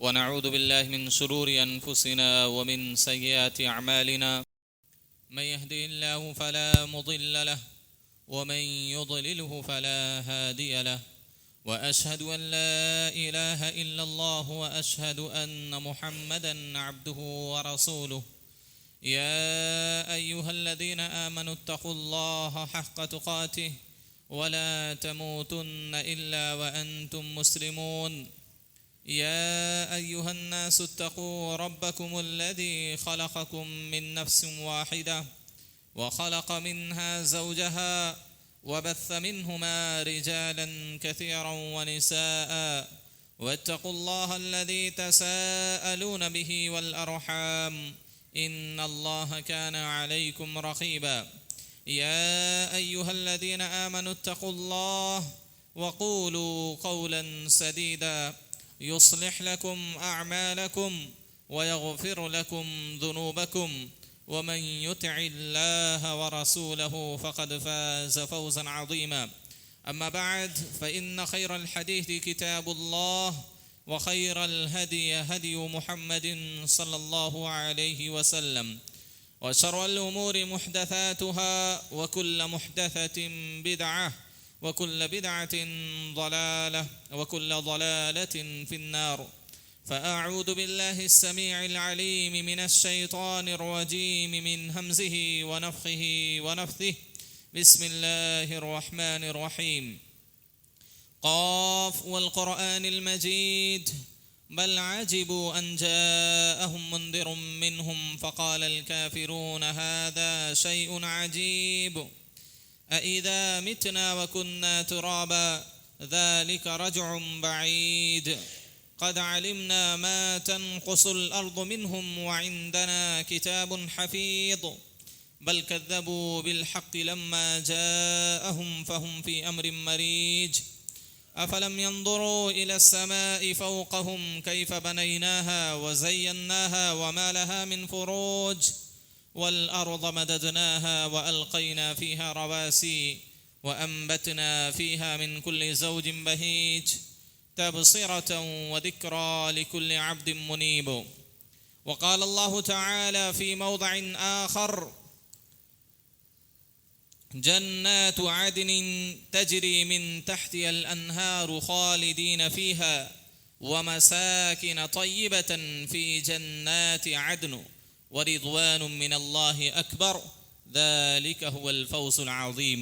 ونعوذ بالله من شرور أنفسنا ومن سيئات أعمالنا من يهده الله فلا مضل له ومن يضلله فلا هادي له وأشهد أن لا إله إلا الله وأشهد أن محمدا عبده ورسوله يا أيها الذين آمنوا اتقوا الله حق تقاته ولا تموتن إلا وأنتم مسلمون يا أيها الناس اتقوا ربكم الذي خلقكم من نفس واحدة وخلق منها زوجها وبث منهما رجالا كثيرا ونساء واتقوا الله الذي تساءلون به والأرحام إن الله كان عليكم رقيبا يا أيها الذين آمنوا اتقوا الله وقولوا قولا سديدا يصلح لكم أعمالكم ويغفر لكم ذنوبكم ومن يطع الله ورسوله فقد فاز فوزا عظيما أما بعد فإن خير الحديث كتاب الله وخير الهدي هدي محمد صلى الله عليه وسلم وشر الأمور محدثاتها وكل محدثة بدعة وكل بدعة ضلالة وكل ضلالة في النار فأعوذ بالله السميع العليم من الشيطان الرجيم من همزه ونفخه ونفثه بسم الله الرحمن الرحيم قاف والقرآن المجيد بل عجبوا أن جاءهم منذر منهم فقال الكافرون هذا شيء عجيب أإذا متنا وكنا ترابا ذلك رجع بعيد قد علمنا ما تنقص الأرض منهم وعندنا كتاب حفيظ بل كذبوا بالحق لما جاءهم فهم في أمر مريج أفلم ينظروا إلى السماء فوقهم كيف بنيناها وزيناها وما لها من فروج والأرض مددناها وألقينا فيها رواسي وأنبتنا فيها من كل زوج بهيج تبصرة وذكرى لكل عبد منيب وقال الله تعالى في موضع آخر جنات عدن تجري من تحتها الأنهار خالدين فيها ومساكن طيبة في جنات عدن ورضوان من الله أكبر ذلك هو الفوز العظيم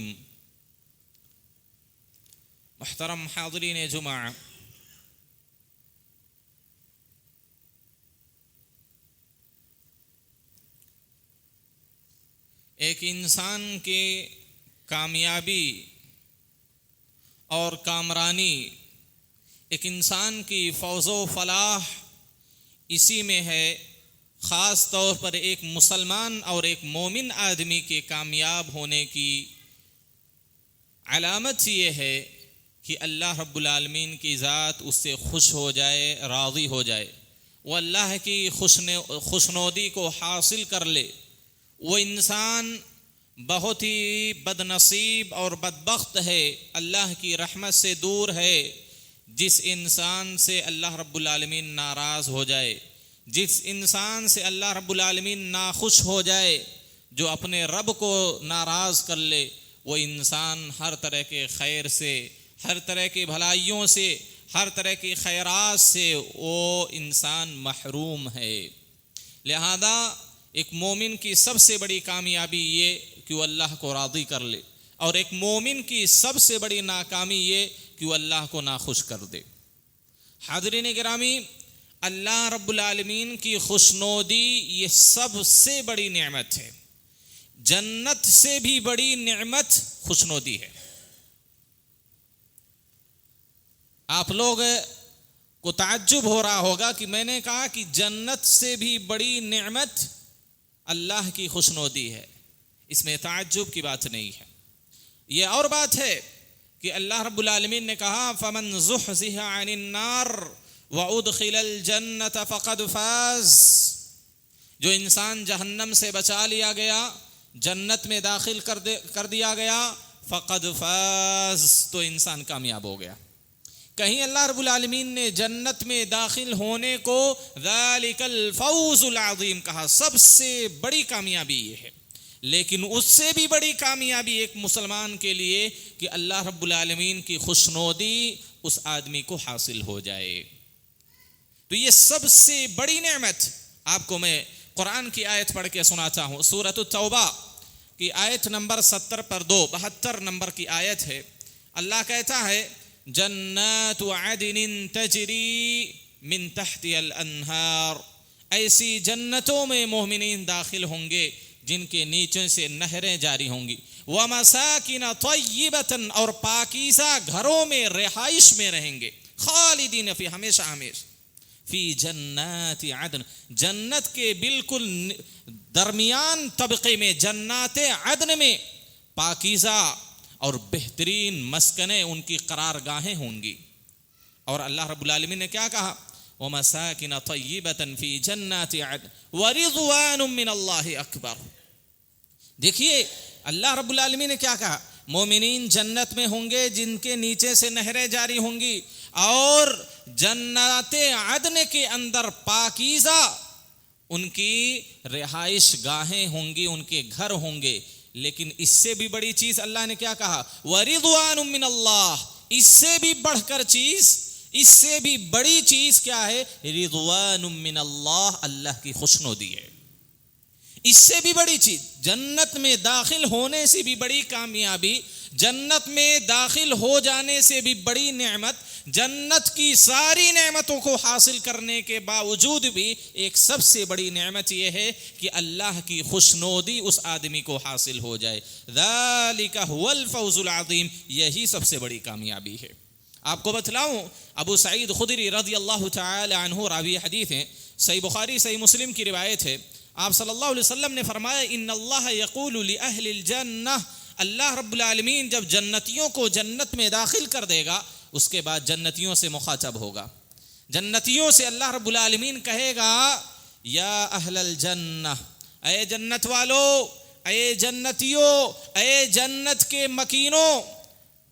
محترم حاضرین جمعہ، ایک انسان کے کامیابی اور کامرانی، ایک انسان کی فوز و فلاح اسی میں ہے۔ خاص طور پر ایک مسلمان اور ایک مومن آدمی کے کامیاب ہونے کی علامت یہ ہے کہ اللہ رب العالمین کی ذات اس سے خوش ہو جائے، راضی ہو جائے، وہ اللہ کی خوشنودی کو حاصل کر لے۔ وہ انسان بہت ہی بد نصیب اور بدبخت ہے، اللہ کی رحمت سے دور ہے جس انسان سے اللہ رب العالمین ناراض ہو جائے، جس انسان سے اللہ رب العالمین ناخوش ہو جائے، جو اپنے رب کو ناراض کر لے، وہ انسان ہر طرح کے خیر سے، ہر طرح کی بھلائیوں سے، ہر طرح کی خیرات سے وہ انسان محروم ہے۔ لہذا ایک مومن کی سب سے بڑی کامیابی یہ کہ وہ اللہ کو راضی کر لے، اور ایک مومن کی سب سے بڑی ناکامی یہ کہ وہ اللہ کو ناخوش کر دے۔ حاضرین گرامی، اللہ رب العالمین کی خوشنودی یہ سب سے بڑی نعمت ہے، جنت سے بھی بڑی نعمت خوشنودی ہے۔ آپ لوگ کو تعجب ہو رہا ہوگا کہ میں نے کہا کہ جنت سے بھی بڑی نعمت اللہ کی خوشنودی ہے، اس میں تعجب کی بات نہیں ہے۔ یہ اور بات ہے کہ اللہ رب العالمین نے کہا فَمَنْ زُحْزِحَ عَنِ النَّارِ وَأُدْخِلَ الْجَنَّةَ فَقَدْ فَازَ، جو انسان جہنم سے بچا لیا گیا، جنت میں داخل کر دیا گیا، فقد فاز، تو انسان کامیاب ہو گیا۔ کہیں اللہ رب العالمین نے جنت میں داخل ہونے کو ذالک الفوز العظیم کہا، سب سے بڑی کامیابی یہ ہے. لیکن اس سے بھی بڑی کامیابی ایک مسلمان کے لیے کہ اللہ رب العالمین کی خوشنودی اس آدمی کو حاصل ہو جائے. تو یہ سب سے بڑی نعمت. آپ کو میں قرآن کی آیت پڑھ کے سناتا ہوں. سورۃ التوبہ کی آیت نمبر 70 پر 72 نمبر کی آیت ہے. اللہ کہتا ہے جنات عدن تجری من تحتها الانہار، ایسی جنتوں میں مومنین داخل ہوں گے جن کے نیچے سے نہریں جاری ہوں گی. ومساکن طیبۃ، اور پاکیزہ گھروں میں رہائش میں رہیں گے. خالدین فی، ہمیشہ ہمیشہ. فی جنات عدن، جنت کے بالکل درمیان طبقے میں، جنات عدن میں پاکیزہ اور بہترین مسکنیں ان کی قرار گاہیں ہوں گی. اور اللہ رب العالمین نے کیا کہا؟ وَمَسَاكِنَ طَيِّبَةً فِي جَنَّاتِ عَدْنٍ وَرِضْوَانٌ مِّنَ اللَّهِ أَكْبَرُ. دیکھیے اللہ رب العالمین نے کیا کہا؟ مومنین جنت میں ہوں گے جن کے نیچے سے نہریں جاری ہوں گی، اور جنات عدن کے اندر پاکیزہ ان کی رہائش گاہیں ہوں گی، ان کے گھر ہوں گے. لیکن اس سے بھی بڑی چیز اللہ نے کیا کہا؟ وَرِضْوَانٌ مِّنَ اللَّهِ. اس سے بھی بڑھ کر چیز، اس سے بھی بڑی چیز کیا ہے؟ رضوان من اللہ، اللہ کی خوشنودی ہے. اس سے بھی بڑی چیز، جنت میں داخل ہونے سے بھی بڑی کامیابی، جنت میں داخل ہو جانے سے بھی بڑی نعمت، جنت کی ساری نعمتوں کو حاصل کرنے کے باوجود بھی ایک سب سے بڑی نعمت یہ ہے کہ اللہ کی خوشنودی اس آدمی کو حاصل ہو جائے. ذالک هو الفوز العظیم، یہی سب سے بڑی کامیابی ہے. آپ کو بتلاؤں، ابو سعید خدری رضی اللہ تعالی عنہ راوی حدیث ہیں، صحیح بخاری صحیح مسلم کی روایت ہے. آپ صلی اللہ علیہ وسلم نے فرمایا ان اللہ یقول لأہل الجنہ، اللہ رب العالمین جب جنتیوں کو جنت میں داخل کر دے گا، اس کے بعد جنتیوں سے مخاطب ہوگا. جنتیوں سے اللہ رب العالمین کہے گا یا اہل الجنہ، اے جنت والو، اے جنتیوں، اے جنت کے مکینوں.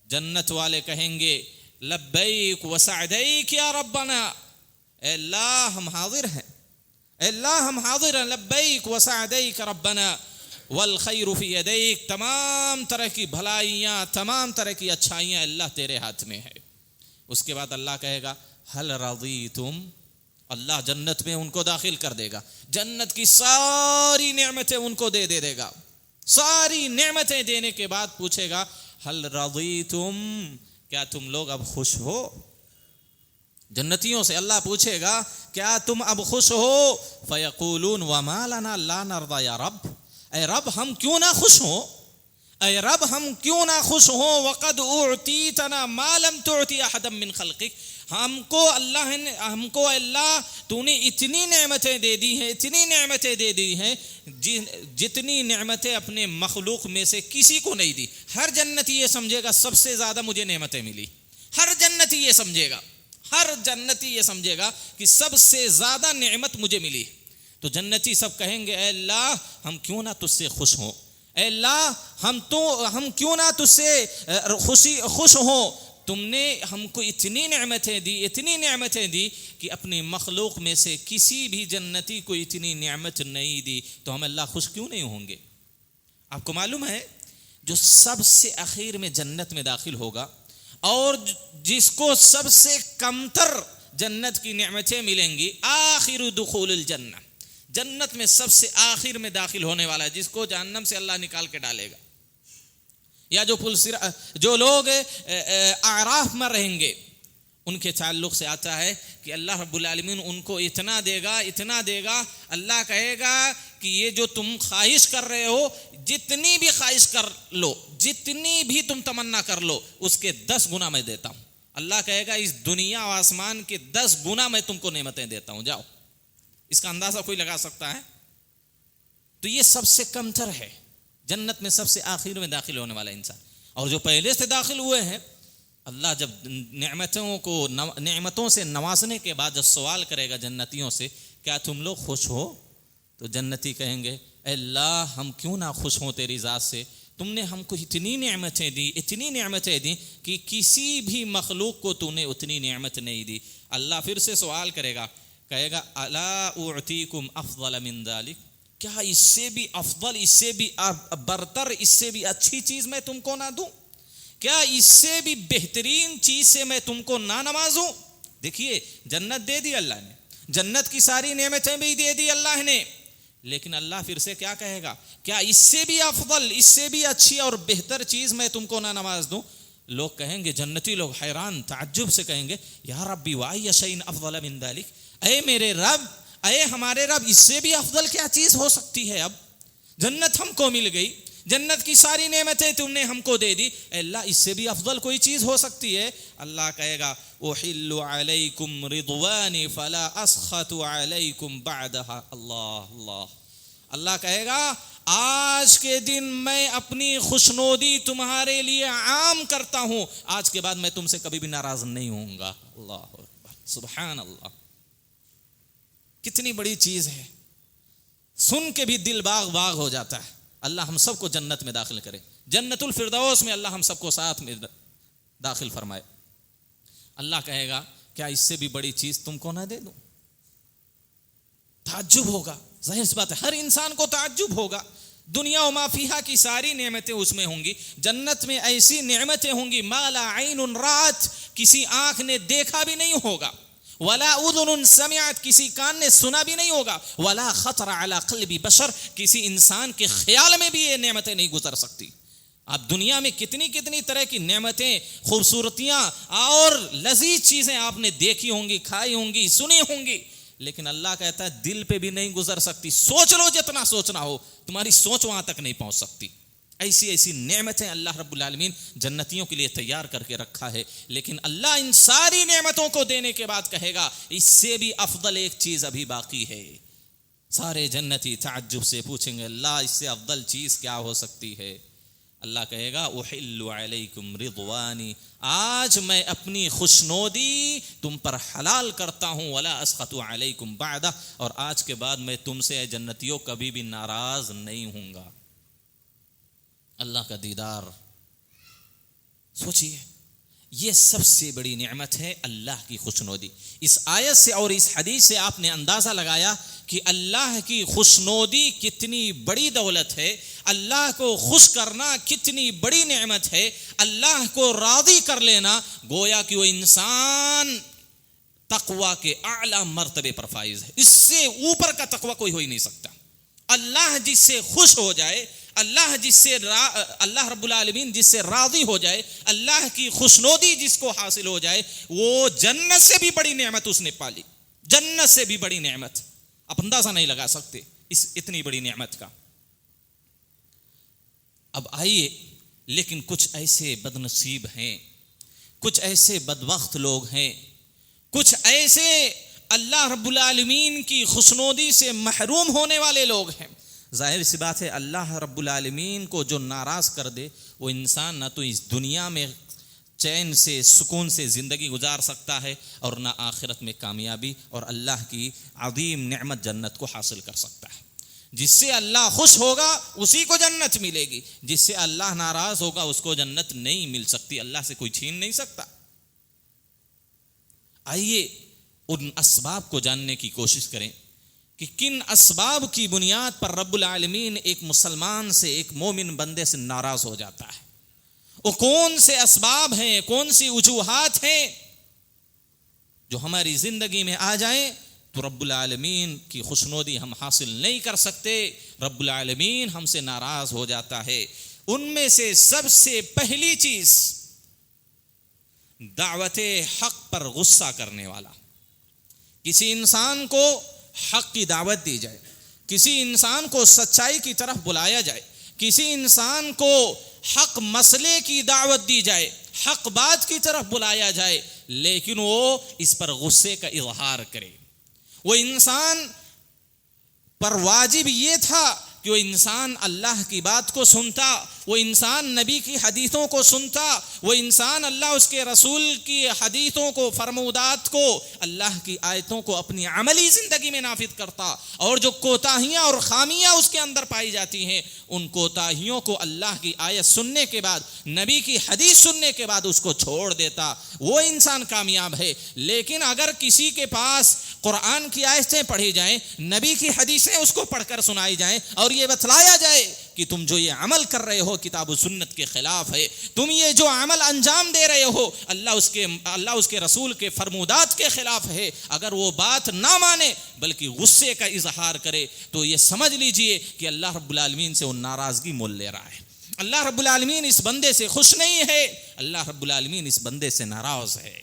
جنت والے کہیں گے لبیک وسعدیک یا ربنا، اے اللہ ہم حاضر ہیں، اے اللہ ہم حاضر ہیں، لبیک وسعدیک ربنا والخیر فی یدیک، تمام طرح کی بھلائیاں، تمام طرح کی اچھائیاں اللہ تیرے ہاتھ میں ہے. اس کے بعد اللہ کہے گا حل رضیتم، اللہ جنت میں ان کو داخل کر دے گا، جنت کی ساری نعمتیں ان کو دے گا. ساری نعمتیں دینے کے بعد پوچھے گا حل رضیتم، کیا تم لوگ اب خوش ہو؟ جنتیوں سے اللہ پوچھے گا کیا تم اب خوش ہو؟ فیقولون وما لنا لا نرضى یا رب، اے رب ہم کیوں نہ خوش ہوں، اے رب ہم کیوں نہ خوش ہوں. وقد اعطیتنا ما لم تعطی احدا من خلقک، ہم کو اللہ تو نے اتنی نعمتیں دے دی ہیں، اتنی نعمتیں دے دی ہیں جتنی نعمتیں اپنے مخلوق میں سے کسی کو نہیں دی. ہر جنتی یہ سمجھے گا سب سے زیادہ مجھے نعمتیں ملی، ہر جنتی یہ سمجھے گا، ہر جنتی یہ سمجھے گا کہ سب سے زیادہ نعمت مجھے ملی. تو جنتی سب کہیں گے اے اللہ ہم کیوں نہ تجھ سے خوش ہوں، اے اللہ ہم کیوں نہ تجھ سے خوش ہوں. تم نے ہم کو اتنی نعمتیں دی، اتنی نعمتیں دی کہ اپنی مخلوق میں سے کسی بھی جنتی کو اتنی نعمت نہیں دی، تو ہم اللہ خوش کیوں نہیں ہوں گے؟ آپ کو معلوم ہے جو سب سے اخیر میں جنت میں داخل ہوگا اور جس کو سب سے کمتر جنت کی نعمتیں ملیں گی، آخر دخول الجنہ، جنت میں سب سے آخر میں داخل ہونے والا ہے، جس کو جہنم سے اللہ نکال کے ڈالے گا. یا جو لوگ اعراف میں رہیں گے ان کے تعلق سے آتا ہے کہ اللہ رب العالمین ان کو اتنا دے گا، اتنا دے گا. اللہ کہے گا کہ یہ جو تم خواہش کر رہے ہو، جتنی بھی خواہش کر لو، جتنی بھی تم تمنا کر لو، اس کے 10 گنا میں دیتا ہوں. اللہ کہے گا اس دنیا و آسمان کے 10 گنا میں تم کو نعمتیں دیتا ہوں، جاؤ. اس کا اندازہ کوئی لگا سکتا ہے؟ تو یہ سب سے کمتر ہے، جنت میں سب سے آخر میں داخل ہونے والا انسان. اور جو پہلے سے داخل ہوئے ہیں، اللہ جب نعمتوں سے نوازنے کے بعد جب سوال کرے گا جنتیوں سے کیا تم لوگ خوش ہو، تو جنتی کہیں گے اے اللہ ہم کیوں نہ خوش ہوں تیری ذات سے، تم نے ہم کو اتنی نعمتیں دی کہ کسی بھی مخلوق کو تو نے اتنی نعمت نہیں دی. اللہ پھر سے سوال کرے گا, کہے گا الا اعطیکم افضل من ذلک, کیا اس سے بھی افضل, اس سے بھی برتر, اس سے بھی اچھی چیز میں تم کو نہ دوں؟ کیا اس سے بھی بہترین چیز سے میں تم کو نہ نوازوں؟ دیکھیے جنت دے دی اللہ نے, جنت کی ساری نعمتیں بھی دے دی اللہ نے, لیکن اللہ پھر سے کیا کہے گا, کیا اس سے بھی افضل, اس سے بھی اچھی اور بہتر چیز میں تم کو نہ نواز دوں؟ لوگ کہیں گے, جنتی لوگ حیران تعجب سے کہیں گے, یا ربی وای شیء افضل من ذلک, اے میرے رب, اے ہمارے رب, اس سے بھی افضل کیا چیز ہو سکتی ہے؟ اب جنت ہم کو مل گئی, جنت کی ساری نعمتیں تم نے ہم کو دے دی, اے اللہ اس سے بھی افضل کوئی چیز ہو سکتی ہے؟ اللہ کہے گا احل علیکم رضوانی فلا اسخط علیکم بعدها. اللہ کہے گا آج کے دن میں اپنی خوشنودی تمہارے لیے عام کرتا ہوں, آج کے بعد میں تم سے کبھی بھی ناراض نہیں ہوں گا. اللہ اکبر, سبحان اللہ, کتنی بڑی چیز ہے, سن کے بھی دل باغ باغ ہو جاتا ہے. اللہ ہم سب کو جنت میں داخل کرے, جنت الفردوس میں اللہ ہم سب کو ساتھ میں داخل فرمائے. اللہ کہے گا کیا اس سے بھی بڑی چیز تم کو نہ دے دوں؟ تعجب ہوگا, ظاہر سی بات ہے ہر انسان کو تعجب ہوگا. دنیا و ما فیہا کی ساری نعمتیں اس میں ہوں گی, جنت میں ایسی نعمتیں ہوں گی ما لا عین رات, کسی آنکھ نے دیکھا بھی نہیں ہوگا, ولا اذن سمعت, کسی کان نے سنا بھی نہیں ہوگا, ولا خطر علی قلب بشر, کسی انسان کے خیال میں بھی یہ نعمتیں نہیں گزر سکتی. آپ دنیا میں کتنی طرح کی نعمتیں, خوبصورتیاں اور لذیذ چیزیں آپ نے دیکھی ہوں گی, کھائی ہوں گی, سنی ہوں گی, لیکن اللہ کہتا ہے دل پہ بھی نہیں گزر سکتی. سوچ لو جتنا سوچنا ہو, تمہاری سوچ وہاں تک نہیں پہنچ سکتی. ایسی نعمتیں اللہ رب العالمین جنتیوں کے لیے تیار کر کے رکھا ہے. لیکن اللہ ان ساری نعمتوں کو دینے کے بعد کہے گا اس سے بھی افضل ایک چیز ابھی باقی ہے. سارے جنتی تعجب سے پوچھیں گے اللہ اس سے افضل چیز کیا ہو سکتی ہے؟ اللہ کہے گا احل علیکم رضوانی, آج میں اپنی خوشنودی تم پر حلال کرتا ہوں, ولا اسخط علیکم بعدہ, اور آج کے بعد میں تم سے جنتیوں کبھی بھی ناراض نہیں ہوں گا. اللہ کا دیدار, سوچئے یہ سب سے بڑی نعمت ہے اللہ کی خوشنودی. اس آیت سے اور اس حدیث سے آپ نے اندازہ لگایا کہ اللہ کی خوشنودی کتنی بڑی دولت ہے, اللہ کو خوش کرنا کتنی بڑی نعمت ہے, اللہ کو راضی کر لینا گویا کہ وہ انسان تقوی کے اعلیٰ مرتبے پر فائز ہے. اس سے اوپر کا تقوی کوئی ہو ہی نہیں سکتا. اللہ جس سے خوش ہو جائے, اللہ رب العالمین جس سے راضی ہو جائے, اللہ کی خوشنودی جس کو حاصل ہو جائے, وہ جنت سے بھی بڑی نعمت اس نے پالی. جنت سے بھی بڑی نعمت آپ اندازہ نہیں لگا سکتے اس اتنی بڑی نعمت کا. اب آئیے, لیکن کچھ ایسے بد نصیب ہیں, کچھ ایسے بدبخت لوگ ہیں, کچھ ایسے اللہ رب العالمین کی خوشنودی سے محروم ہونے والے لوگ ہیں. ظاہر سی بات ہے اللہ رب العالمین کو جو ناراض کر دے وہ انسان نہ تو اس دنیا میں چین سے سکون سے زندگی گزار سکتا ہے, اور نہ آخرت میں کامیابی اور اللہ کی عظیم نعمت جنت کو حاصل کر سکتا ہے. جس سے اللہ خوش ہوگا اسی کو جنت ملے گی, جس سے اللہ ناراض ہوگا اس کو جنت نہیں مل سکتی, اللہ سے کوئی چھین نہیں سکتا. آئیے ان اسباب کو جاننے کی کوشش کریں کہ کن اسباب کی بنیاد پر رب العالمین ایک مسلمان سے, ایک مومن بندے سے ناراض ہو جاتا ہے. وہ کون سے اسباب ہیں, کون سی وجوہات ہیں جو ہماری زندگی میں آ جائیں تو رب العالمین کی خوشنودی ہم حاصل نہیں کر سکتے, رب العالمین ہم سے ناراض ہو جاتا ہے. ان میں سے سب سے پہلی چیز دعوت حق پر غصہ کرنے والا. کسی انسان کو حق کی دعوت دی جائے, کسی انسان کو سچائی کی طرف بلایا جائے, کسی انسان کو حق مسئلے کی دعوت دی جائے, حق بات کی طرف بلایا جائے, لیکن وہ اس پر غصے کا اظہار کرے. وہ انسان پر واجب یہ تھا کہ کہ وہ انسان اللہ کی بات کو سنتا، وہ انسان نبی کی حدیثوں کو سنتا، وہ انسان اللہ اس کے رسول کی حدیثوں کو، فرمودات کو، اللہ کی آیتوں کو اپنی عملی زندگی میں نافذ کرتا، اور جو کوتاہیاں اور خامیاں اس کے اندر پائی جاتی ہیں ان کوتاہیوں کو اللہ کی آیت سننے کے بعد، نبی کی حدیث سننے کے بعد اس کو چھوڑ دیتا، وہ انسان کامیاب ہے۔ لیکن اگر کسی کے پاس قرآن کی آیتیں پڑھی جائیں، نبی کی حدیثیں اس کو پڑھ کر سنائی جائیں، اور یہ بتلایا جائے کہ تم جو یہ عمل کر رہے ہو کتاب و سنت کے خلاف ہے، تم یہ جو عمل انجام دے رہے ہو اللہ اس کے رسول کے فرمودات کے خلاف ہے، اگر وہ بات نہ مانے بلکہ غصے کا اظہار کرے، تو یہ سمجھ لیجئے کہ اللہ رب العالمین سے وہ ناراضگی مول لے رہا ہے۔ اللہ رب العالمین اس بندے سے خوش نہیں ہے، اللہ رب العالمین اس بندے سے ناراض ہے۔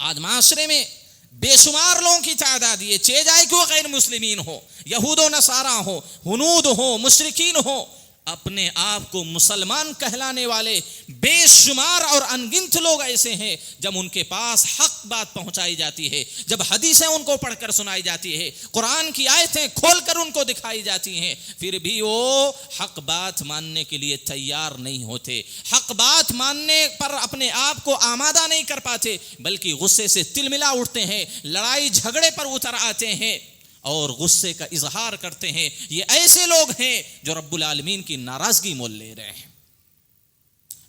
آج معاشرے میں بے شمار لوگوں کی تعداد، یہ چہ جائے کہ وہ غیر مسلمین ہو، یہود و نصارہ ہو، ہنود ہو، مشرکین ہو، اپنے آپ کو مسلمان کہلانے والے بے شمار اور انگنت لوگ ایسے ہیں، جب ان کے پاس حق بات پہنچائی جاتی ہے، جب حدیثیں ان کو پڑھ کر سنائی جاتی ہے، قرآن کی آیتیں کھول کر ان کو دکھائی جاتی ہیں، پھر بھی وہ حق بات ماننے کے لیے تیار نہیں ہوتے، حق بات ماننے پر اپنے آپ کو آمادہ نہیں کر پاتے، بلکہ غصے سے تلملا اٹھتے ہیں، لڑائی جھگڑے پر اتر آتے ہیں اور غصے کا اظہار کرتے ہیں۔ یہ ایسے لوگ ہیں جو رب العالمین کی ناراضگی مول لے رہے ہیں۔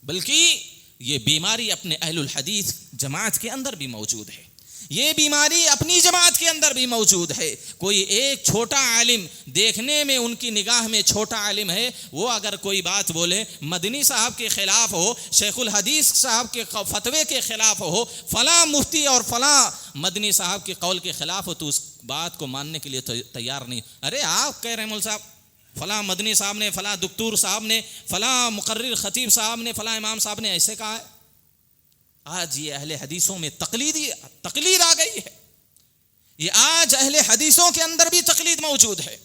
بلکہ یہ بیماری اپنے اہل الحدیث جماعت کے اندر بھی موجود ہے، یہ بیماری اپنی جماعت کے اندر بھی موجود ہے۔ کوئی ایک چھوٹا عالم، دیکھنے میں ان کی نگاہ میں چھوٹا عالم ہے، وہ اگر کوئی بات بولے، مدنی صاحب کے خلاف ہو، شیخ الحدیث صاحب کے فتوے کے خلاف ہو، فلاں مفتی اور فلاں مدنی صاحب کے قول کے خلاف ہو، تو اس بات کو ماننے کے لیے تیار نہیں۔ ارے آپ کہہ رہے ہیں مول صاحب، فلاں مدنی صاحب نے، فلاں دکتور صاحب نے، فلاں مقرر خطیب صاحب نے، فلاں امام صاحب نے ایسے کہا ہے۔ آج یہ اہل حدیثوں میں تقلید آ گئی ہے، یہ آج اہل حدیثوں کے اندر بھی تقلید موجود ہے۔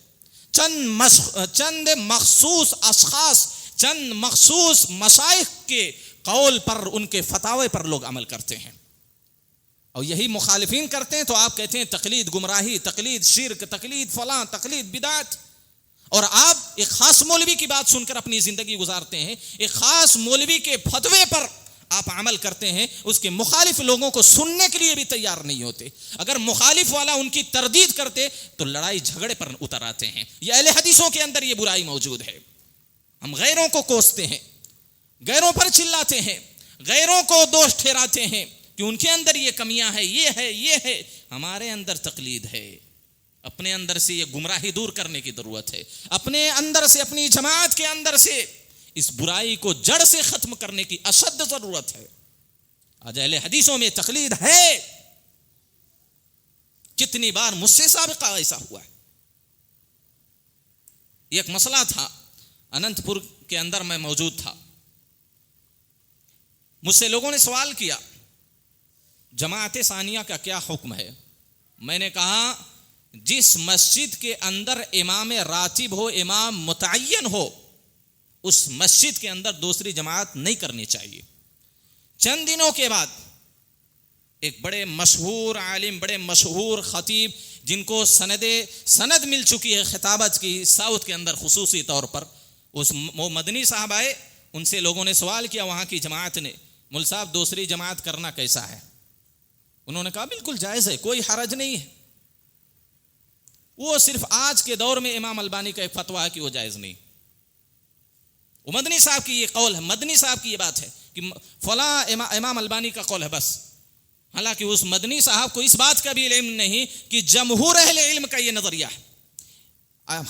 چند مخصوص اشخاص، چند مخصوص مشائخ کے قول پر، ان کے فتاوے پر لوگ عمل کرتے ہیں، اور یہی مخالفین کرتے ہیں تو آپ کہتے ہیں تقلید گمراہی، تقلید شرک، تقلید فلاں، تقلید بدعت۔ اور آپ ایک خاص مولوی کی بات سن کر اپنی زندگی گزارتے ہیں، ایک خاص مولوی کے فتوے پر آپ عمل کرتے ہیں، اس کے مخالف لوگوں کو سننے کے لیے بھی تیار نہیں ہوتے۔ اگر مخالف والا ان کی تردید کرتے تو لڑائی جھگڑے پر اتر آتے ہیں۔ یہ اہل حدیثوں کے اندر یہ برائی موجود ہے۔ ہم غیروں کو کوستے ہیں، غیروں پر چلاتے ہیں، غیروں کو دوست ٹھہراتے ہیں کہ ان کے اندر یہ کمیاں ہیں، یہ ہے۔ ہمارے اندر تقلید ہے، اپنے اندر سے یہ گمراہی دور کرنے کی ضرورت ہے، اپنے اندر سے، اپنی جماعت کے اندر سے اس برائی کو جڑ سے ختم کرنے کی اشد ضرورت ہے۔ آج اہل حدیثوں میں تقلید ہے، کتنی بار مجھ سے سابقہ ایسا ہوا ہے۔ ایک مسئلہ تھا، اننت پور کے اندر میں موجود تھا، مجھ سے لوگوں نے سوال کیا جماعت ثانیہ کا کیا حکم ہے؟ میں نے کہا جس مسجد کے اندر امام راتب ہو، امام متعین ہو، اس مسجد کے اندر دوسری جماعت نہیں کرنی چاہیے۔ چند دنوں کے بعد ایک بڑے مشہور عالم، بڑے مشہور خطیب، جن کو سند مل چکی ہے خطابت کی ساؤتھ کے اندر خصوصی طور پر، وہ مدنی صاحب آئے، ان سے لوگوں نے سوال کیا وہاں کی جماعت نے، مول صاحب دوسری جماعت کرنا کیسا ہے؟ انہوں نے کہا بالکل جائز ہے، کوئی حرج نہیں ہے۔ وہ صرف آج کے دور میں امام البانی کا ایک فتویٰ ہے کہ وہ جائز نہیں۔ وہ مدنی صاحب کی یہ قول ہے، مدنی صاحب کی یہ بات ہے کہ فلاں امام البانی کا قول ہے بس۔ حالانکہ اس مدنی صاحب کو اس بات کا بھی علم نہیں کہ جمہور اہل علم کا یہ نظریہ ہے،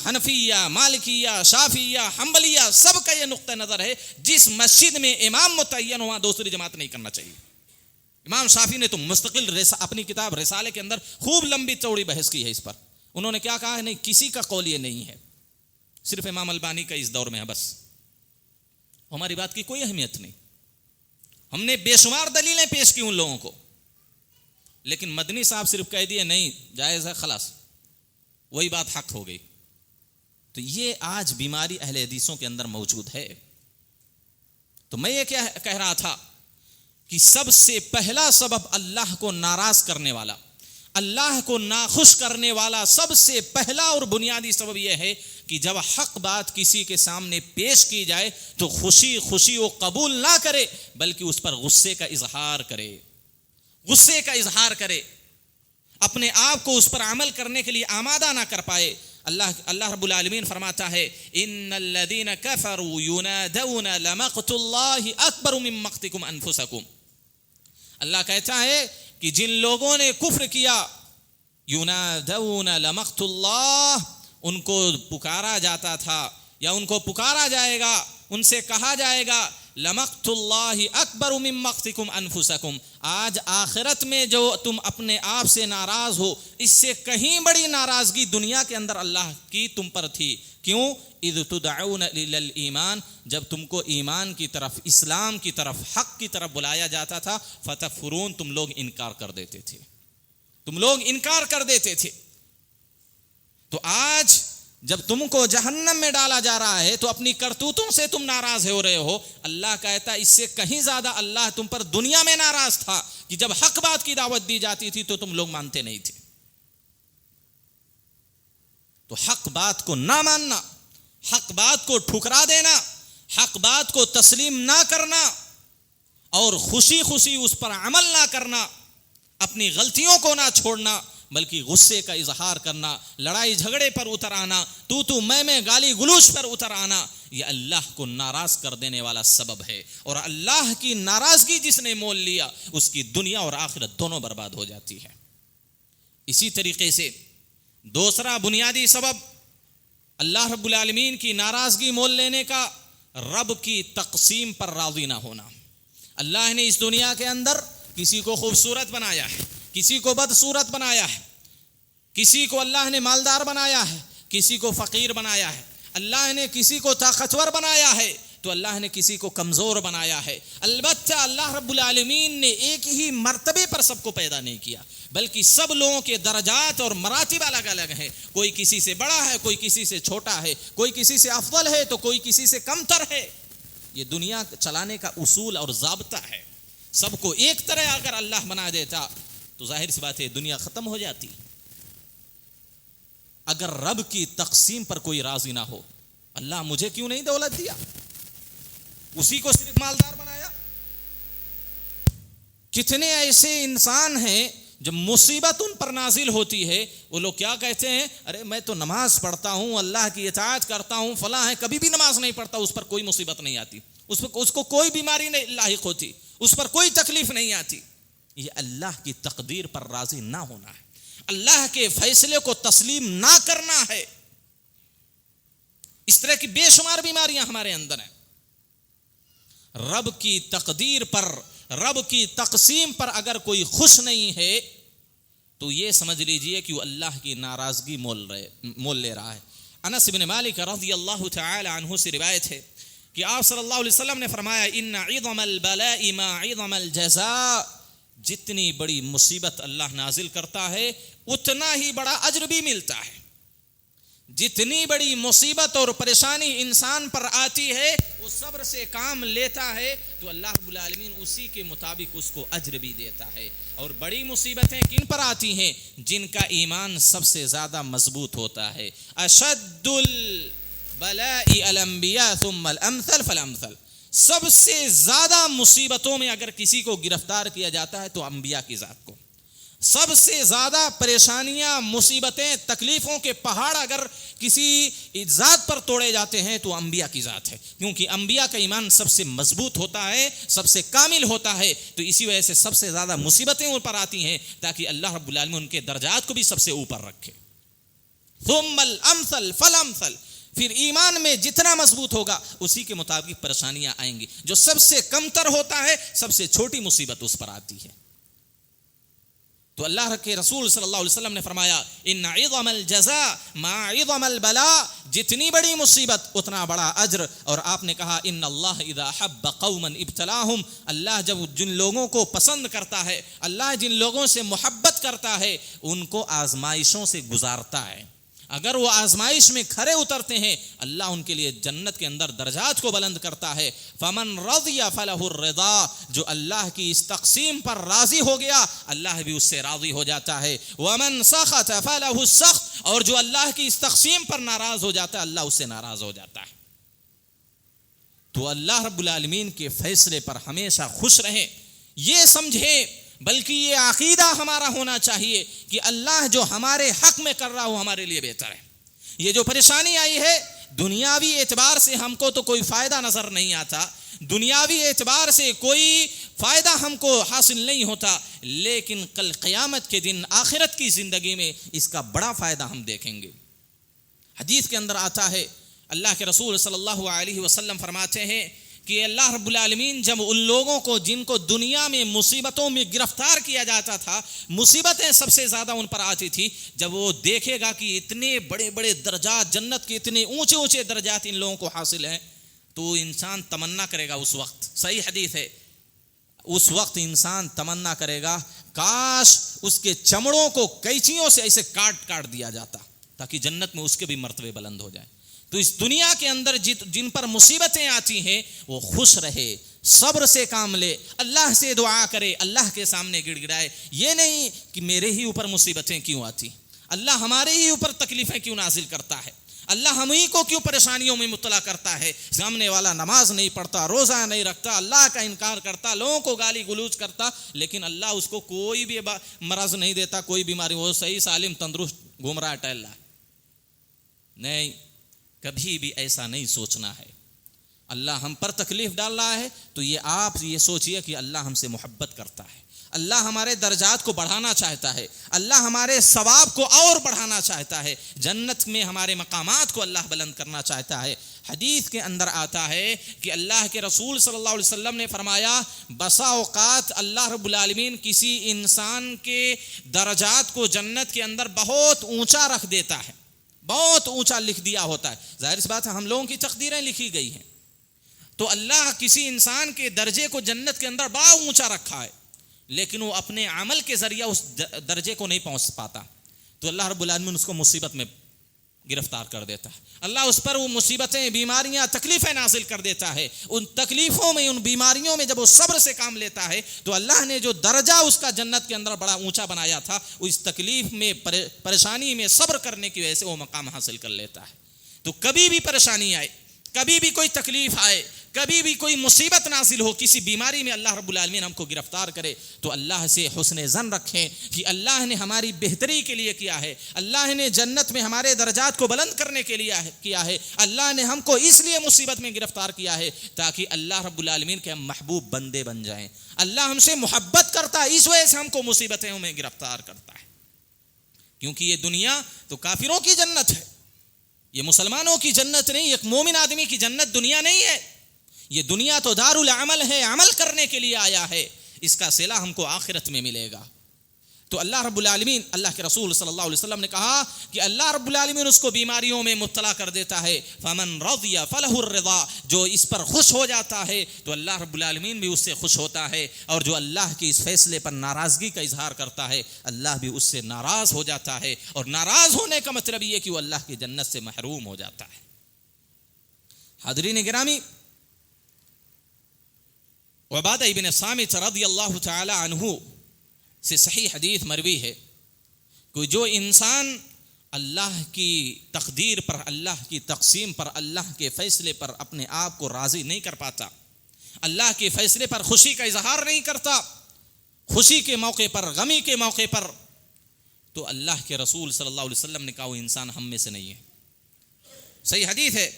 حنفیہ، مالکیہ، شافعیہ، حنبلیہ، سب کا یہ نقطہ نظر ہے، جس مسجد میں امام متعین ہوا دوسری جماعت نہیں کرنا چاہیے۔ امام شافعی نے تو مستقل اپنی کتاب رسالے کے اندر خوب لمبی چوڑی بحث کی ہے اس پر۔ انہوں نے کیا کہا ہے؟ نہیں، کسی کا قول یہ نہیں ہے، صرف امام البانی کا اس دور میں ہے بس۔ ہماری بات کی کوئی اہمیت نہیں، ہم نے بے شمار دلیلیں پیش کی ان لوگوں کو، لیکن مدنی صاحب صرف کہہ دیے نہیں جائز ہے، خلاص وہی بات حق ہو گئی۔ تو یہ آج بیماری اہل حدیثوں کے اندر موجود ہے۔ تو میں یہ کیا کہہ رہا تھا کہ سب سے پہلا سبب اللہ کو ناراض کرنے والا، اللہ کو ناخوش کرنے والا، سب سے پہلا اور بنیادی سبب یہ ہے کہ جب حق بات کسی کے سامنے پیش کی جائے تو خوشی خوشی وہ قبول نہ کرے بلکہ اس پر غصے کا اظہار کرے، غصے کا اظہار کرے، اپنے آپ کو اس پر عمل کرنے کے لیے آمادہ نہ کر پائے۔ اللہ رب العالمین فرماتا ہے ان الذین کفروا ینادون لمقت اللہ اکبر من مقتکم انفسکم، اللہ کہتا ہے کہ جن لوگوں نے کفر کیا، ینادون لمقت اللہ، ان کو پکارا جاتا تھا یا ان کو پکارا جائے گا، ان سے کہا جائے گا لمقت اللہ اکبر من مقتکم انفسکم، آج آخرت میں جو تم اپنے آپ سے ناراض ہو اس سے کہیں بڑی ناراضگی دنیا کے اندر اللہ کی تم پر تھی۔ کیوں؟ اذ تدعون الی الایمان، جب تم کو ایمان کی طرف، اسلام کی طرف، حق کی طرف بلایا جاتا تھا، فتکفرون، تم لوگ انکار کر دیتے تھے، تم لوگ انکار کر دیتے تھے۔ تو آج جب تم کو جہنم میں ڈالا جا رہا ہے تو اپنی کرتوتوں سے تم ناراض ہو رہے ہو، اللہ کہتا ہے اس سے کہیں زیادہ اللہ تم پر دنیا میں ناراض تھا کہ جب حق بات کی دعوت دی جاتی تھی تو تم لوگ مانتے نہیں تھے۔ تو حق بات کو نہ ماننا، حق بات کو ٹھکرا دینا، حق بات کو تسلیم نہ کرنا اور خوشی خوشی اس پر عمل نہ کرنا، اپنی غلطیوں کو نہ چھوڑنا بلکہ غصے کا اظہار کرنا، لڑائی جھگڑے پر اتر آنا، تو میں گالی گلوچ پر اتر آنا، یہ اللہ کو ناراض کر دینے والا سبب ہے، اور اللہ کی ناراضگی جس نے مول لیا اس کی دنیا اور آخرت دونوں برباد ہو جاتی ہے۔ اسی طریقے سے دوسرا بنیادی سبب اللہ رب العالمین کی ناراضگی مول لینے کا، رب کی تقسیم پر راضی نہ ہونا۔ اللہ نے اس دنیا کے اندر کسی کو خوبصورت بنایا ہے، کسی کو بدصورت بنایا ہے، کسی کو اللہ نے مالدار بنایا ہے، کسی کو فقیر بنایا ہے، اللہ نے کسی کو طاقتور بنایا ہے تو اللہ نے کسی کو کمزور بنایا ہے۔ البتہ اللہ رب العالمین نے ایک ہی مرتبے پر سب کو پیدا نہیں کیا بلکہ سب لوگوں کے درجات اور مراتب الگ الگ ہیں، کوئی کسی سے بڑا ہے، کوئی کسی سے چھوٹا ہے، کوئی کسی سے افضل ہے تو کوئی کسی سے کمتر ہے۔ یہ دنیا چلانے کا اصول اور ضابطہ ہے۔ سب کو ایک طرح اگر اللہ بنا دیتا تو ظاہر سی بات ہے دنیا ختم ہو جاتی۔ اگر رب کی تقسیم پر کوئی راضی نہ ہو، اللہ مجھے کیوں نہیں دولت دیا، اسی کو صرف مالدار بنایا۔ کتنے ایسے انسان ہیں جب مصیبت ان پر نازل ہوتی ہے وہ لوگ کیا کہتے ہیں، ارے میں تو نماز پڑھتا ہوں، اللہ کی اطاعت کرتا ہوں، فلاں ہے، کبھی بھی نماز نہیں پڑھتا، اس پر کوئی مصیبت نہیں آتی، اس کو کوئی بیماری نہیں لاحق ہوتی، اس پر کوئی تکلیف نہیں آتی۔ یہ اللہ کی تقدیر پر راضی نہ ہونا ہے، اللہ کے فیصلے کو تسلیم نہ کرنا ہے۔ اس طرح کی بے شمار بیماریاں ہمارے اندر ہیں۔ رب کی تقدیر پر، رب کی تقسیم پر اگر کوئی خوش نہیں ہے تو یہ سمجھ لیجئے کہ وہ اللہ کی ناراضگی مول لے رہا ہے۔ انس بن مالک رضی اللہ تعالی عنہ سے روایت ہے کہ آپ صلی اللہ علیہ وسلم نے فرمایا ان عظم البلاء ما عظم الجزاء، جتنی بڑی مصیبت اللہ نازل کرتا ہے اتنا ہی بڑا اجر بھی ملتا ہے۔ جتنی بڑی مصیبت اور پریشانی انسان پر آتی ہے وہ صبر سے کام لیتا ہے تو اللہ رب العالمین اسی کے مطابق اس کو اجر بھی دیتا ہے۔ اور بڑی مصیبتیں کن پر آتی ہیں؟ جن کا ایمان سب سے زیادہ مضبوط ہوتا ہے۔ اشد البلاء الانبیاء ثم الامثل فالامثل، سب سے زیادہ مصیبتوں میں اگر کسی کو گرفتار کیا جاتا ہے تو انبیاء کی ذات کو، سب سے زیادہ پریشانیاں، مصیبتیں، تکلیفوں کے پہاڑ اگر کسی ذات پر توڑے جاتے ہیں تو انبیاء کی ذات ہے، کیونکہ انبیاء کا ایمان سب سے مضبوط ہوتا ہے، سب سے کامل ہوتا ہے، تو اسی وجہ سے سب سے زیادہ مصیبتیں ان پر آتی ہیں تاکہ اللہ رب العالمین ان کے درجات کو بھی سب سے اوپر رکھے۔ ثم الامثل فالامثل، پھر ایمان میں جتنا مضبوط ہوگا اسی کے مطابق پریشانیاں آئیں گی۔ جو سب سے کمتر ہوتا ہے سب سے چھوٹی مصیبت اس پر آتی ہے۔ تو اللہ کے رسول صلی اللہ علیہ وسلم نے فرمایا ان عظم الجزاء ما عظم البلاء، جتنی بڑی مصیبت اتنا بڑا اجر۔ اور آپ نے کہا ان اللہ اذا حب قوما ابتلاهم، اللہ جب جن لوگوں کو پسند کرتا ہے، اللہ جن لوگوں سے محبت کرتا ہے ان کو آزمائشوں سے گزارتا ہے، اگر وہ آزمائش میں کھرے اترتے ہیں اللہ ان کے لیے جنت کے اندر درجات کو بلند کرتا ہے. فمن رضی فلہ الرضا, جو اللہ کی اس تقسیم پر راضی ہو گیا اللہ بھی اس سے راضی ہو جاتا ہے. ومن سخط فلہ السخط, اور جو اللہ کی اس تقسیم پر ناراض ہو جاتا ہے اللہ اس سے ناراض ہو جاتا ہے. تو اللہ رب العالمین کے فیصلے پر ہمیشہ خوش رہیں, یہ سمجھیں, بلکہ یہ عقیدہ ہمارا ہونا چاہیے کہ اللہ جو ہمارے حق میں کر رہا ہو ہمارے لیے بہتر ہے. یہ جو پریشانی آئی ہے دنیاوی اعتبار سے ہم کو تو کوئی فائدہ نظر نہیں آتا, دنیاوی اعتبار سے کوئی فائدہ ہم کو حاصل نہیں ہوتا, لیکن کل قیامت کے دن آخرت کی زندگی میں اس کا بڑا فائدہ ہم دیکھیں گے. حدیث کے اندر آتا ہے, اللہ کے رسول صلی اللہ علیہ وسلم فرماتے ہیں کہ اللہ رب العالمین جب ان لوگوں کو جن کو دنیا میں مصیبتوں میں گرفتار کیا جاتا تھا, مصیبتیں سب سے زیادہ ان پر آتی تھی, جب وہ دیکھے گا کہ اتنے بڑے بڑے درجات, جنت کے اتنے اونچے اونچے درجات ان لوگوں کو حاصل ہیں, تو انسان تمنا کرے گا اس وقت, صحیح حدیث ہے, اس وقت انسان تمنا کرے گا کاش اس کے چمڑوں کو قینچیوں سے ایسے کاٹ کاٹ دیا جاتا تاکہ جنت میں اس کے بھی مرتبے بلند ہو جائیں. تو اس دنیا کے اندر جن پر مصیبتیں آتی ہیں وہ خوش رہے, صبر سے کام لے, اللہ سے دعا کرے, اللہ کے سامنے گڑ گڑائے. یہ نہیں کہ میرے ہی اوپر مصیبتیں کیوں آتی, اللہ ہمارے ہی اوپر تکلیفیں کیوں نازل کرتا ہے, اللہ ہم ہی کو کیوں پریشانیوں میں مبتلا کرتا ہے. سامنے والا نماز نہیں پڑھتا, روزہ نہیں رکھتا, اللہ کا انکار کرتا, لوگوں کو گالی گلوچ کرتا, لیکن اللہ اس کو کوئی بھی مرض نہیں دیتا, کوئی بیماری, وہ صحیح سالم تندرست گھوم رہا ہے, ٹہل رہا ہے. نہیں, کبھی بھی ایسا نہیں سوچنا ہے. اللہ ہم پر تکلیف ڈال رہا ہے تو یہ آپ یہ سوچئے کہ اللہ ہم سے محبت کرتا ہے, اللہ ہمارے درجات کو بڑھانا چاہتا ہے, اللہ ہمارے ثواب کو اور بڑھانا چاہتا ہے, جنت میں ہمارے مقامات کو اللہ بلند کرنا چاہتا ہے. حدیث کے اندر آتا ہے کہ اللہ کے رسول صلی اللہ علیہ وسلم نے فرمایا, بسا اوقات اللہ رب العالمین کسی انسان کے درجات کو جنت کے اندر بہت اونچا رکھ دیتا ہے, بہت اونچا لکھ دیا ہوتا ہے. ظاہر سی بات ہے ہم لوگوں کی تقدیریں لکھی گئی ہیں, تو اللہ کسی انسان کے درجے کو جنت کے اندر بڑا اونچا رکھا ہے, لیکن وہ اپنے عمل کے ذریعہ اس درجے کو نہیں پہنچ پاتا, تو اللہ رب العالمین اس کو مصیبت میں گرفتار کر دیتا ہے. اللہ اس پر وہ مصیبتیں, بیماریاں, تکلیفیں نازل کر دیتا ہے. ان تکلیفوں میں, ان بیماریوں میں جب وہ صبر سے کام لیتا ہے تو اللہ نے جو درجہ اس کا جنت کے اندر بڑا اونچا بنایا تھا, اس تکلیف میں, پریشانی میں صبر کرنے کی وجہ سے وہ مقام حاصل کر لیتا ہے. تو کبھی بھی پریشانی آئے, کبھی بھی کوئی تکلیف آئے, کبھی بھی کوئی مصیبت نازل ہو, کسی بیماری میں اللہ رب العالمین ہم کو گرفتار کرے, تو اللہ سے حسن ظن رکھیں کہ اللہ نے ہماری بہتری کے لیے کیا ہے, اللہ نے جنت میں ہمارے درجات کو بلند کرنے کے لیے کیا ہے, اللہ نے ہم کو اس لیے مصیبت میں گرفتار کیا ہے تاکہ اللہ رب العالمین کے ہم محبوب بندے بن جائیں. اللہ ہم سے محبت کرتا ہے, اس وجہ سے ہم کو مصیبتوں میں گرفتار کرتا ہے, کیونکہ یہ دنیا تو کافروں کی جنت ہے, یہ مسلمانوں کی جنت نہیں, ایک مومن آدمی کی جنت دنیا نہیں ہے. یہ دنیا تو دار العمل ہے, عمل کرنے کے لیے آیا ہے, اس کا صلہ ہم کو آخرت میں ملے گا. تو اللہ رب العالمین, اللہ کے رسول صلی اللہ علیہ وسلم نے کہا کہ اللہ رب العالمین اس کو بیماریوں میں مبتلا کر دیتا ہے. فمن رضی فلہ الرضا, جو اس پر خوش ہو جاتا ہے تو اللہ رب العالمین بھی اس سے خوش ہوتا ہے, اور جو اللہ کے اس فیصلے پر ناراضگی کا اظہار کرتا ہے اللہ بھی اس سے ناراض ہو جاتا ہے, اور ناراض ہونے کا مطلب یہ کہ وہ اللہ کی جنت سے محروم ہو جاتا ہے. حاضرین گرامی, عبادہ ابن صامت رضی اللہ تعالی عنہ سے صحیح حدیث مروی ہے کہ جو انسان اللہ کی تقدیر پر, اللہ کی تقسیم پر, اللہ کے فیصلے پر اپنے آپ کو راضی نہیں کر پاتا, اللہ کے فیصلے پر خوشی کا اظہار نہیں کرتا, خوشی کے موقع پر, غمی کے موقع پر, تو اللہ کے رسول صلی اللہ علیہ وسلم نے کہا وہ انسان ہم میں سے نہیں ہے. صحیح حدیث ہے,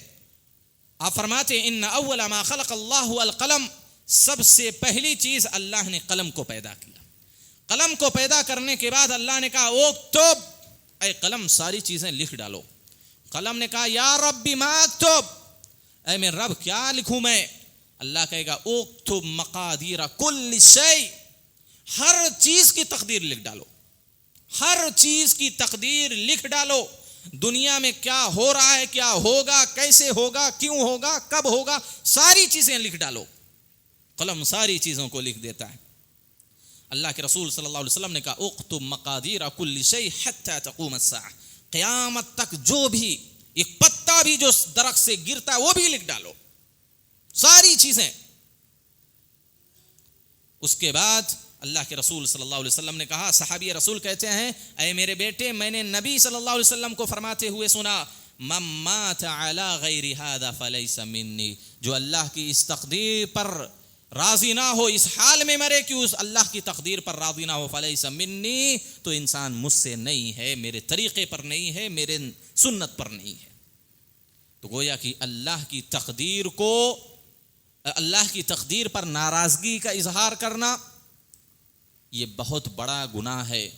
آپ فرماتے ہیں ان اول ما خلق اللہ القلم, سب سے پہلی چیز اللہ نے قلم کو پیدا کیا. قلم کو پیدا کرنے کے بعد اللہ نے کہا اکتب, اے قلم ساری چیزیں لکھ ڈالو. قلم نے کہا یا ربی ما اکتب, اے میرے رب کیا لکھوں میں؟ اللہ کہے گا اکتب مقادیر کل شیء, ہر چیز کی تقدیر لکھ ڈالو, ہر چیز کی تقدیر لکھ ڈالو. دنیا میں کیا ہو رہا ہے, کیا ہوگا, کیسے ہوگا, کیوں ہوگا, کب ہوگا, ساری چیزیں لکھ ڈالو. قلم ساری چیزوں کو لکھ دیتا ہے. اللہ کے رسول صلی اللہ علیہ وسلم نے کہا اکتب مقادیر کل شیء حتی تقوم الساعہ, قیامت تک جو بھی ایک پتا بھی جو درخت سے گرتا ہے وہ بھی لکھ ڈالو، ساری چیزیں۔ اس کے بعد اللہ کے رسول صلی اللہ علیہ وسلم نے کہا، صحابی رسول کہتے ہیں اے میرے بیٹے، میں نے نبی صلی اللہ علیہ وسلم کو فرماتے ہوئے سنا، من مات علی غیر ھذا فلیس منی، جو اللہ کی اس تقدیر پر راضی نہ ہو، اس حال میں مرے کہ اس اللہ کی تقدیر پر راضی نہ ہو، فلیس منی، تو انسان مجھ سے نہیں ہے، میرے طریقے پر نہیں ہے، میرے سنت پر نہیں ہے۔ تو گویا کہ اللہ کی تقدیر پر ناراضگی کا اظہار کرنا یہ بہت بڑا گناہ ہے۔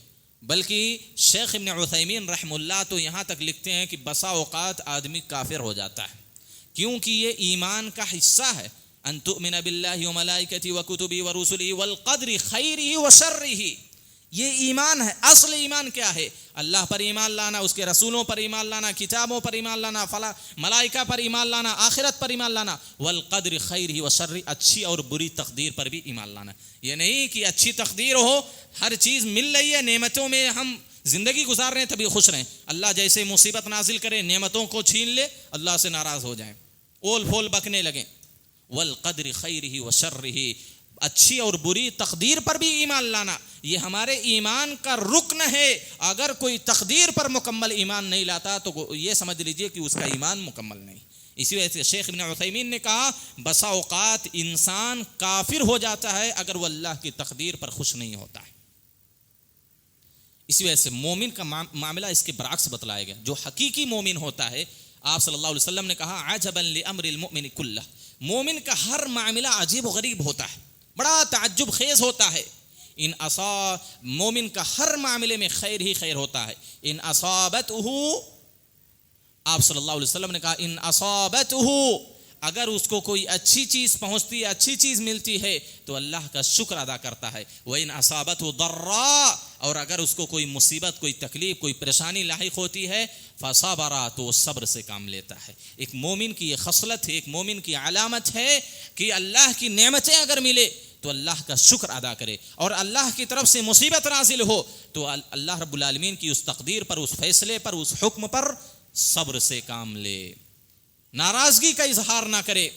بلکہ شیخ ابن عثیمین رحمہ اللہ تو یہاں تک لکھتے ہیں کہ بسا اوقات آدمی کافر ہو جاتا ہے، کیونکہ یہ ایمان کا حصہ ہے، ان تؤمن باللہ وملائکتہ وکتبہ ورسلہ والقدر خیرہ وشرہ، یہ ایمان ہے۔ اصل ایمان کیا ہے؟ اللہ پر ایمان لانا، اس کے رسولوں پر ایمان لانا، کتابوں پر ایمان لانا، ملائکہ پر ایمان لانا، آخرت پر ایمان لانا، والقدر خیرہ وشرہ، اچھی اور بری تقدیر پر بھی ایمان لانا۔ یہ نہیں کہ اچھی تقدیر ہو، ہر چیز مل رہی ہے، نعمتوں میں ہم زندگی گزار رہے ہیں تبھی خوش رہیں، اللہ جیسے مصیبت نازل کرے، نعمتوں کو چھین لے، اللہ سے ناراض ہو جائیں، اول پھول بکنے لگیں۔ والقدر خیرہ وشرہ، اچھی اور بری تقدیر پر بھی ایمان لانا، یہ ہمارے ایمان کا رکن ہے۔ اگر کوئی تقدیر پر مکمل ایمان نہیں لاتا تو یہ سمجھ لیجئے کہ اس کا ایمان مکمل نہیں۔ اسی وجہ سے شیخ ابن عثیمین نے کہا، بسا اوقات انسان کافر ہو جاتا ہے اگر وہ اللہ کی تقدیر پر خوش نہیں ہوتا ہے۔ اسی وجہ سے مومن کا معاملہ اس کے برعکس بتلایا گیا۔ جو حقیقی مومن ہوتا ہے، آپ صلی اللہ علیہ وسلم نے کہا، عجبا لامر المؤمن کلہ، مومن کا ہر معاملہ عجیب و غریب ہوتا ہے، بڑا تعجب خیز ہوتا ہے۔ ان مومن کا ہر معاملے میں خیر ہی خیر ہوتا ہے۔ ان اصابتہ، آپ صلی اللہ علیہ وسلم نے کہا، ان اصابتہ، اگر اس کو کوئی اچھی چیز پہنچتی ہے، اچھی چیز ملتی ہے تو اللہ کا شکر ادا کرتا ہے۔ وَإِنْ أَصَابَتْهُ ضَرَّا، اور اگر اس کو کوئی مصیبت، کوئی تکلیف، کوئی پریشانی لاحق ہوتی ہے، فَصَبَرَ، تو وہ صبر سے کام لیتا ہے۔ ایک مومن کی یہ خصلت ہے، ایک مومن کی علامت ہے کہ اللہ کی نعمتیں اگر ملے تو اللہ کا شکر ادا کرے، اور اللہ کی طرف سے مصیبت نازل ہو تو اللہ رب العالمین کی اس تقدیر پر، اس فیصلے پر، اس حکم پر صبر سے کام لے، ناراضگی کا اظہار نہ کرے،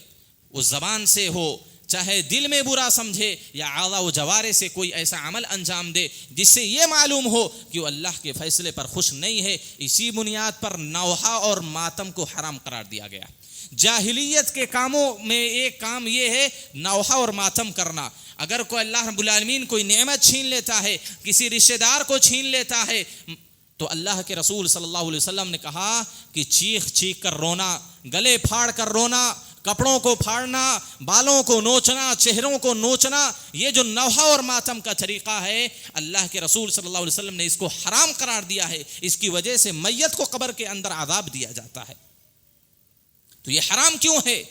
اس زبان سے ہو، چاہے دل میں برا سمجھے یا اعضاء و جوارح سے کوئی ایسا عمل انجام دے جس سے یہ معلوم ہو کہ وہ اللہ کے فیصلے پر خوش نہیں ہے۔ اسی بنیاد پر نوحہ اور ماتم کو حرام قرار دیا گیا۔ جاہلیت کے کاموں میں ایک کام یہ ہے نوحہ اور ماتم کرنا۔ اگر کوئی اللہ رب العالمین کوئی نعمت چھین لیتا ہے، کسی رشتہ دار کو چھین لیتا ہے، تو اللہ کے رسول صلی اللہ علیہ وسلم نے کہا کہ چیخ چیخ کر رونا، گلے پھاڑ کر رونا، کپڑوں کو پھاڑنا، بالوں کو نوچنا، چہروں کو نوچنا، یہ جو نوحہ اور ماتم کا طریقہ ہے، اللہ کے رسول صلی اللہ علیہ وسلم نے اس کو حرام قرار دیا ہے۔ اس کی وجہ سے میت کو قبر کے اندر عذاب دیا جاتا ہے۔ تو یہ حرام کیوں ہے؟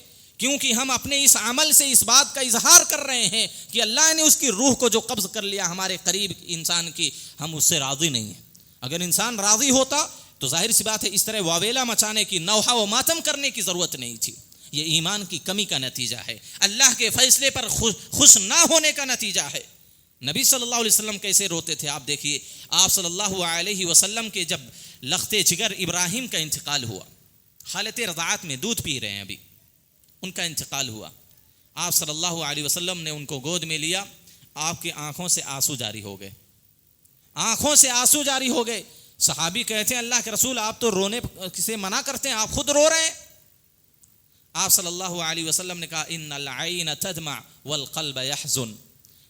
کیونکہ ہم اپنے اس عمل سے اس بات کا اظہار کر رہے ہیں کہ اللہ نے اس کی روح کو جو قبض کر لیا ہمارے قریب انسان کی، ہم اس سے راضی نہیں ہیں۔ اگر انسان راضی ہوتا تو ظاہر سی بات ہے اس طرح واویلا مچانے کی، نوحہ و ماتم کرنے کی ضرورت نہیں تھی۔ یہ ایمان کی کمی کا نتیجہ ہے، اللہ کے فیصلے پر خوش نہ ہونے کا نتیجہ ہے۔ نبی صلی اللہ علیہ وسلم کیسے روتے تھے آپ دیکھیے، آپ صلی اللہ علیہ وسلم کے جب لخت جگر ابراہیم کا انتقال ہوا، حالت رضاعت میں دودھ پی رہے ہیں ابھی، ان کا انتقال ہوا، آپ صلی اللہ علیہ وسلم نے ان کو گود میں لیا، آپ کی آنکھوں سے آنسو جاری ہو گئے، آنکھوں سے آنسو جاری ہو گئے۔ صحابی کہتے ہیں اللہ کے رسول آپ تو رونے سے منع کرتے ہیں، آپ خود رو رہے ہیں۔ آپ صلی اللہ علیہ وسلم نے کہا ان العین تدمع والقلب يحزن،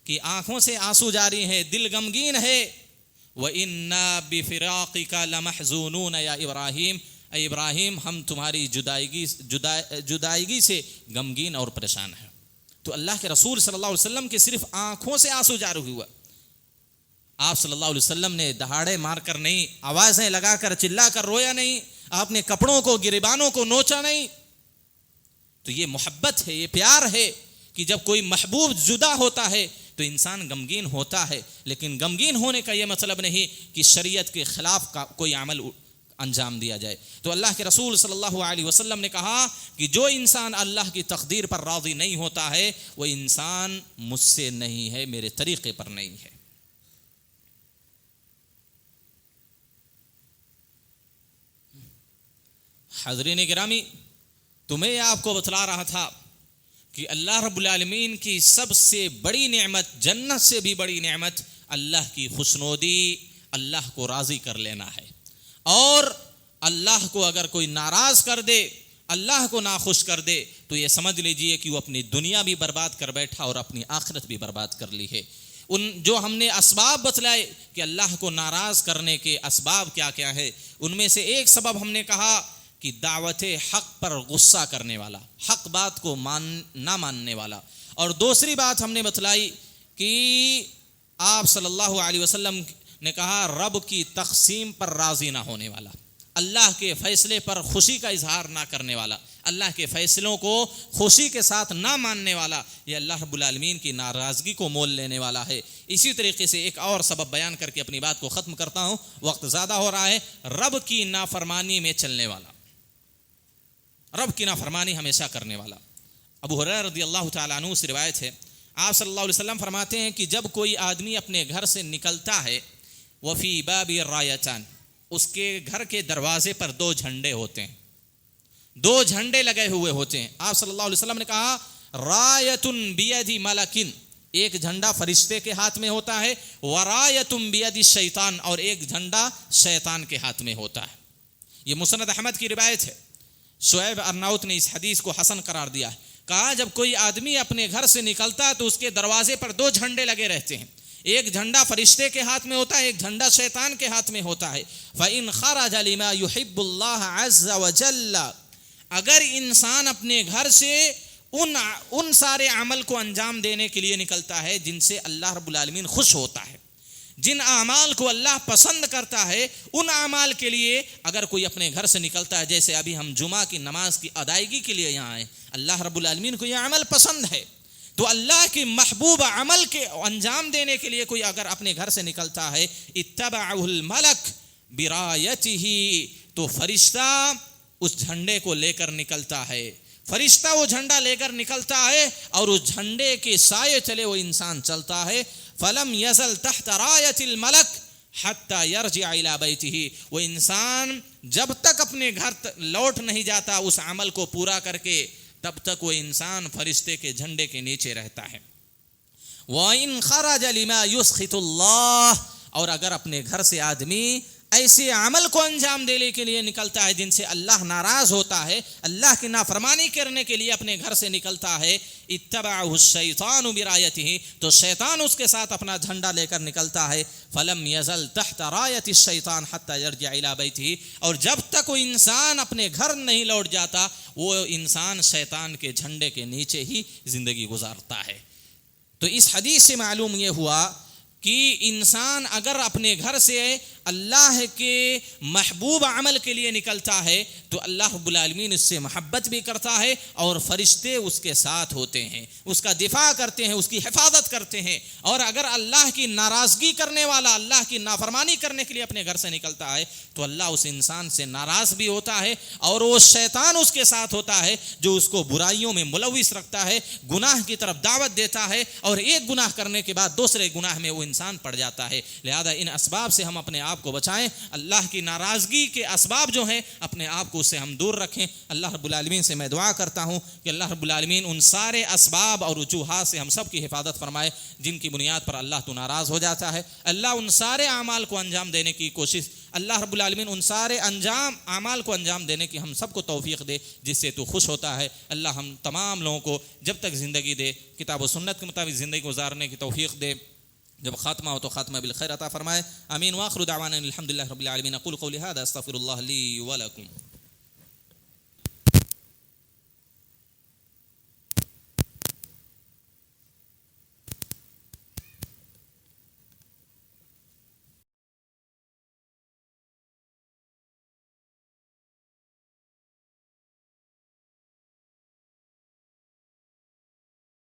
کہ آنکھوں سے آنسو جاری ہیں، دل غمگین ہے۔ وَإِنَّا بِفِرَاقِكَ لَمَحْزُونُونَ یا ابراہیم، اے ابراہیم ہم تمہاری جدائیگی سے غمگین اور پریشان ہیں۔ تو اللہ کے رسول صلی اللہ علیہ وسلم کے صرف آنکھوں سے آنسو جاری ہوا، آپ صلی اللہ علیہ وسلم نے دہاڑے مار کر نہیں، آوازیں لگا کر چلا کر رویا نہیں، آپ نے کپڑوں کو گریبانوں کو نوچا نہیں۔ تو یہ محبت ہے، یہ پیار ہے کہ جب کوئی محبوب جدا ہوتا ہے تو انسان غمگین ہوتا ہے، لیکن غمگین ہونے کا یہ مطلب نہیں کہ شریعت کے خلاف کا کوئی عمل انجام دیا جائے۔ تو اللہ کے رسول صلی اللہ علیہ وسلم نے کہا کہ جو انسان اللہ کی تقدیر پر راضی نہیں ہوتا ہے وہ انسان مجھ سے نہیں ہے، میرے طریقے پر نہیں ہے۔ حاضرین گرامی، تو میں آپ کو بتلا رہا تھا کہ اللہ رب العالمین کی سب سے بڑی نعمت، جنت سے بھی بڑی نعمت اللہ کی خوشنودی، اللہ کو راضی کر لینا ہے. اور اللہ کو اگر کوئی ناراض کر دے، اللہ کو ناخوش کر دے، تو یہ سمجھ لیجئے کہ وہ اپنی دنیا بھی برباد کر بیٹھا اور اپنی آخرت بھی برباد کر لی ہے. ان جو ہم نے اسباب بتلائے کہ اللہ کو ناراض کرنے کے اسباب کیا کیا ہے، ان میں سے ایک سبب ہم نے کہا کہ دعوت حق پر غصہ کرنے والا، حق بات کو نہ ماننے والا. اور دوسری بات ہم نے بتلائی کہ آپ صلی اللہ علیہ وسلم نے کہا رب کی تقسیم پر راضی نہ ہونے والا، اللہ کے فیصلے پر خوشی کا اظہار نہ کرنے والا، اللہ کے فیصلوں کو خوشی کے ساتھ نہ ماننے والا، یہ اللہ رب العالمین کی ناراضگی کو مول لینے والا ہے. اسی طریقے سے ایک اور سبب بیان کر کے اپنی بات کو ختم کرتا ہوں، وقت زیادہ ہو رہا ہے. رب کی نافرمانی میں چلنے والا، رب کی نافرمانی ہمیشہ کرنے والا. ابو ہریرہ رضی اللہ تعالیٰ عنہ سے روایت ہے، آپ صلی اللہ علیہ وسلم فرماتے ہیں کہ جب کوئی آدمی اپنے گھر سے نکلتا ہے، وفی باب رایتان، اس کے گھر کے دروازے پر 2 جھنڈے ہوتے ہیں، 2 جھنڈے لگے ہوئے ہوتے ہیں. آپ صلی اللہ علیہ وسلم نے کہا رایۃ بید ملکن، ایک جھنڈا فرشتے کے ہاتھ میں ہوتا ہے، ورایۃ بید شیطان، اور ایک جھنڈا شیطان کے ہاتھ میں ہوتا ہے. یہ مسند احمد کی روایت ہے. شعیب ارناؤت نے اس حدیث کو حسن قرار دیا ہے. کہا جب کوئی آدمی اپنے گھر سے نکلتا ہے تو اس کے دروازے پر 2 جھنڈے لگے رہتے ہیں، ایک جھنڈا فرشتے کے ہاتھ میں ہوتا ہے، ایک جھنڈا شیطان کے ہاتھ میں ہوتا ہے. فَإِنْ خَرَجَ لِمَا يُحِبُّ اللَّهَ عَزَّ وَجَلَّ، اگر انسان اپنے گھر سے ان سارے عمل کو انجام دینے کے لیے نکلتا ہے جن سے اللہ رب العالمین خوش ہوتا ہے، جن اعمال کو اللہ پسند کرتا ہے، ان اعمال کے لیے اگر کوئی اپنے گھر سے نکلتا ہے، جیسے ابھی ہم جمعہ کی نماز کی ادائیگی کے لیے یہاں آئے، اللہ رب العالمین کو یہ عمل پسند ہے، تو اللہ کی محبوب عمل کے انجام دینے کے لیے کوئی اگر اپنے گھر سے نکلتا ہے، اتبعہ الملک برایتہ، تو فرشتہ اس جھنڈے کو لے کر نکلتا ہے، فرشتہ وہ جھنڈا لے کر نکلتا ہے اور اس جھنڈے کے سائے چلے وہ انسان چلتا ہے. فلم یزل تحت رایت الملک حتی یرجع الی بیتہ، وہ انسان جب تک اپنے گھر لوٹ نہیں جاتا اس عمل کو پورا کر کے، تب تک وہ انسان فرشتے کے جھنڈے کے نیچے رہتا ہے. وَإِنْ خَرَجَ لِمَا يُسْخِطُ اللَّهِ، اور اگر اپنے گھر سے آدمی ایسے عمل کو انجام دینے کے لیے نکلتا ہے جن سے اللہ ناراض ہوتا ہے، اللہ کی نافرمانی کرنے کے لیے اپنے گھر سے نکلتا ہے، اتبعہ الشیطان برایتہ، تو شیطان اس کے ساتھ اپنا جھنڈا لے کر نکلتا ہے. فلم یزل تحت رایت الشیطان حتی یرجع الی بیتہ، اور جب تک وہ انسان اپنے گھر نہیں لوٹ جاتا وہ انسان شیطان کے جھنڈے کے نیچے ہی زندگی گزارتا ہے. تو اس حدیث سے معلوم یہ ہوا کہ انسان اگر اپنے گھر سے اللہ کے محبوب عمل کے لیے نکلتا ہے تو اللہ رب العالمین اس سے محبت بھی کرتا ہے اور فرشتے اس کے ساتھ ہوتے ہیں، اس کا دفاع کرتے ہیں، اس کی حفاظت کرتے ہیں. اور اگر اللہ کی ناراضگی کرنے والا اللہ کی نافرمانی کرنے کے لیے اپنے گھر سے نکلتا ہے تو اللہ اس انسان سے ناراض بھی ہوتا ہے، اور وہ شیطان اس کے ساتھ ہوتا ہے جو اس کو برائیوں میں ملوث رکھتا ہے، گناہ کی طرف دعوت دیتا ہے، اور ایک گناہ کرنے کے بعد دوسرے گناہ میں وہ انسان پڑ جاتا ہے. لہذا ان اسباب سے ہم اپنے آپ کو بچائیں، اللہ کی ناراضگی کے اسباب جو ہیں اپنے آپ کو اس سے ہم دور رکھیں. اللہ رب العالمین سے میں دعا کرتا ہوں کہ اللہ رب العالمین ان سارے اسباب اور وجوہات سے ہم سب کی حفاظت فرمائے جن کی بنیاد پر اللہ تو ناراض ہو جاتا ہے. اللہ ان سارے اعمال کو انجام دینے کی کوشش، اللہ رب العالمین ان سارے اعمال کو انجام دینے کی ہم سب کو توفیق دے جس سے تو خوش ہوتا ہے. اللہ ہم تمام لوگوں کو جب تک زندگی دے کتاب و سنت کے مطابق زندگی گزارنے کی توفیق دے، جب خاتمہ ہو تو خاتمہ بالخیر عطا فرمائے. آمین. وآخر دعوانا الحمدللہ رب العالمین. اقول قولی ھذا استغفر اللہ لی ولکم.